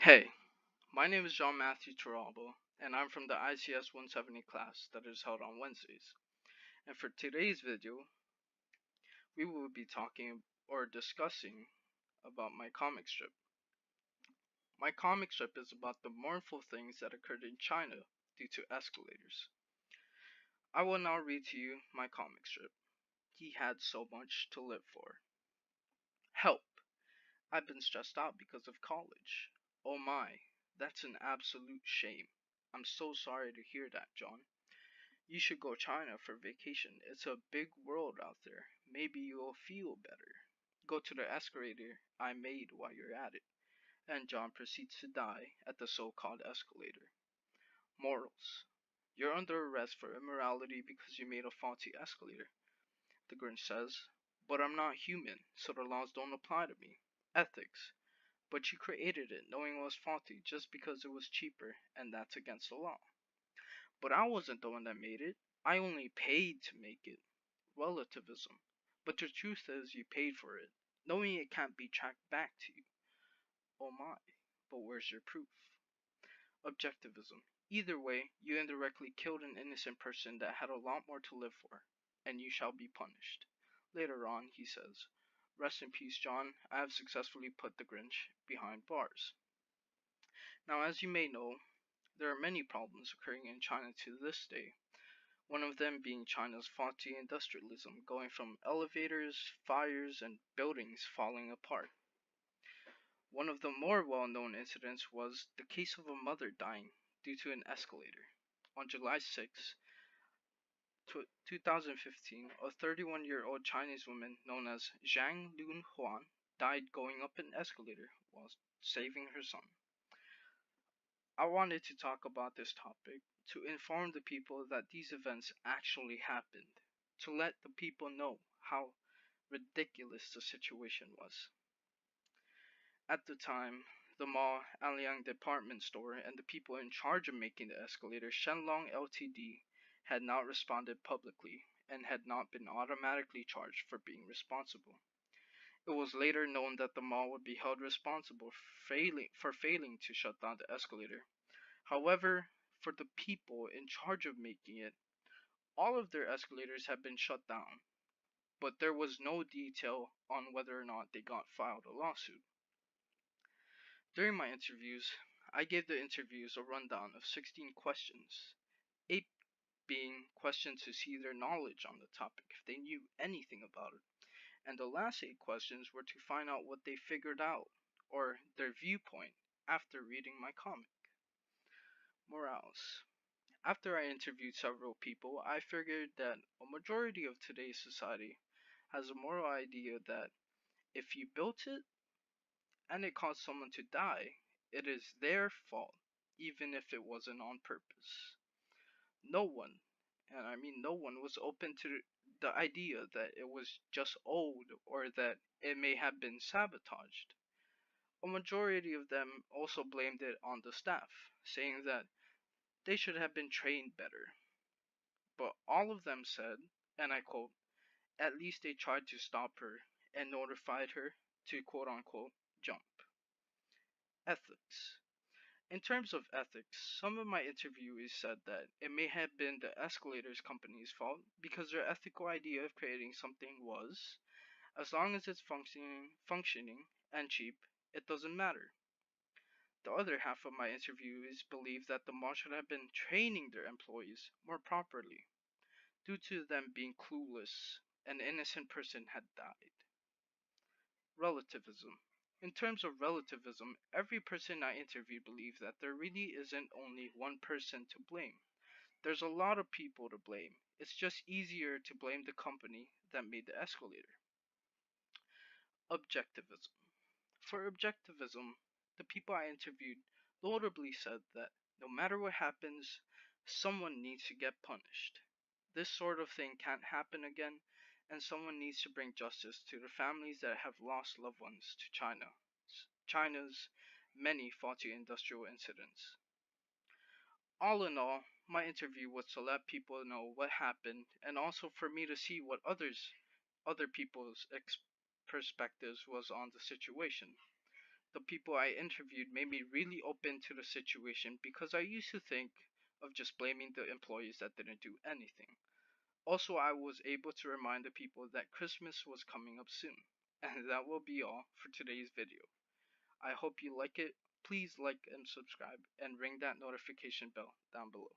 Hey, my name is John Matthew Turalbo, and I'm from the ICS 170 class that is held on Wednesdays. And for today's video, we will be talking or discussing about my comic strip. My comic strip is about the mournful things that occurred in China due to escalators. I will now read to you my comic strip. He had so much to live for. Help! I've been stressed out because of college. Oh my, that's an absolute shame. I'm so sorry to hear that, John. You should go China for vacation. It's a big world out there. Maybe you'll feel better. Go to the escalator I made while you're at it. And John proceeds to die at the so-called escalator. Morals. You're under arrest for immorality because you made a faulty escalator. The Grinch says, but I'm not human, so the laws don't apply to me. Ethics. But you created it knowing it was faulty just because it was cheaper, and that's against the law. But I wasn't the one that made it. I only paid to make it. Relativism. But the truth is you paid for it, knowing it can't be tracked back to you. Oh my, but where's your proof? Objectivism. Either way, you indirectly killed an innocent person that had a lot more to live for, and you shall be punished. Later on, he says, rest in peace, John. I have successfully put the Grinch behind bars. Now, as you may know, there are many problems occurring in China to this day. One of them being China's faulty industrialism, going from elevators, fires, and buildings falling apart. One of the more well-known incidents was the case of a mother dying due to an escalator. On July 6, 2015, a 31-year-old Chinese woman known as Zhang Lunhuan died going up an escalator while saving her son. I wanted to talk about this topic to inform the people that these events actually happened, to let the people know how ridiculous the situation was. At the time, the mall, Alliang department store, and the people in charge of making the escalator, Shenlong Ltd, had not responded publicly and had not been automatically charged for being responsible. It was later known that the mall would be held responsible for failing to shut down the escalator. However, for the people in charge of making it, all of their escalators had been shut down, but there was no detail on whether or not they got filed a lawsuit. During my interviews, I gave the interviews a rundown of 16 questions, 8 being questions to see their knowledge on the topic, if they knew anything about it, and the last 8 questions were to find out what they figured out, or their viewpoint, after reading my comic. Morales. After I interviewed several people, I figured that a majority of today's society has a moral idea that if you built it and it caused someone to die, it is their fault, even if it wasn't on purpose. No one, and I mean no one, was open to the idea that it was just old or that it may have been sabotaged. A majority of them also blamed it on the staff, saying that they should have been trained better. But all of them said, and I quote, at least they tried to stop her and notified her to quote unquote jump. Ethics. In terms of ethics, some of my interviewees said that it may have been the escalators company's fault because their ethical idea of creating something was, as long as it's functioning and cheap, it doesn't matter. The other half of my interviewees believe that the mall should have been training their employees more properly. Due to them being clueless, an innocent person had died. Relativism. In terms of relativism, every person I interviewed believed that there really isn't only one person to blame. There's a lot of people to blame. It's just easier to blame the company that made the escalator. Objectivism. For objectivism, the people I interviewed notably said that no matter what happens, someone needs to get punished. This sort of thing can't happen again, and someone needs to bring justice to the families that have lost loved ones to China's many faulty industrial incidents. All in all, my interview was to let people know what happened and also for me to see what other people's perspectives was on the situation. the people I interviewed made me really open to the situation because I used to think of just blaming the employees that didn't do anything. Also, I was able to remind the people that Christmas was coming up soon. And that will be all for today's video. I hope you like it. Please like and subscribe and ring that notification bell down below.